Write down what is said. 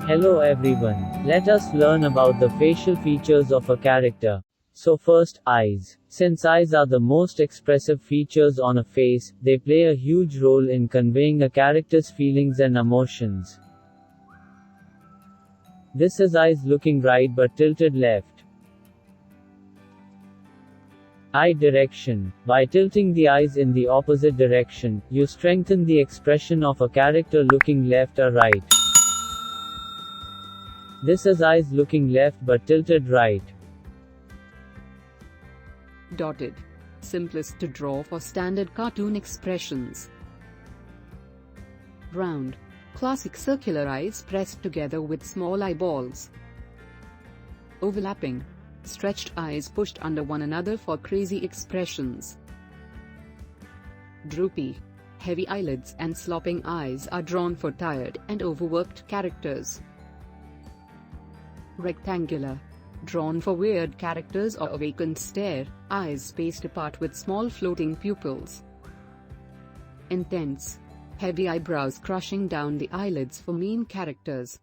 Hello everyone. Let us learn about the facial features of a character. So first, eyes. Since eyes are the most expressive features on a face, they play a huge role in conveying a character's feelings and emotions. This is eyes looking right but tilted left. Eye direction. By tilting the eyes in the opposite direction, you strengthen the expression of a character looking left or right. This is eyes looking left but tilted right. Dotted. Simplest to draw for standard cartoon expressions. Round. Classic circular eyes pressed together with small eyeballs. Overlapping. Stretched eyes pushed under one another for crazy expressions. Droopy. Heavy eyelids and slopping eyes are drawn for tired and overworked characters. Rectangular. Drawn for weird characters or a vacant stare, eyes spaced apart with small floating pupils. Intense. Heavy eyebrows crushing down the eyelids for mean characters.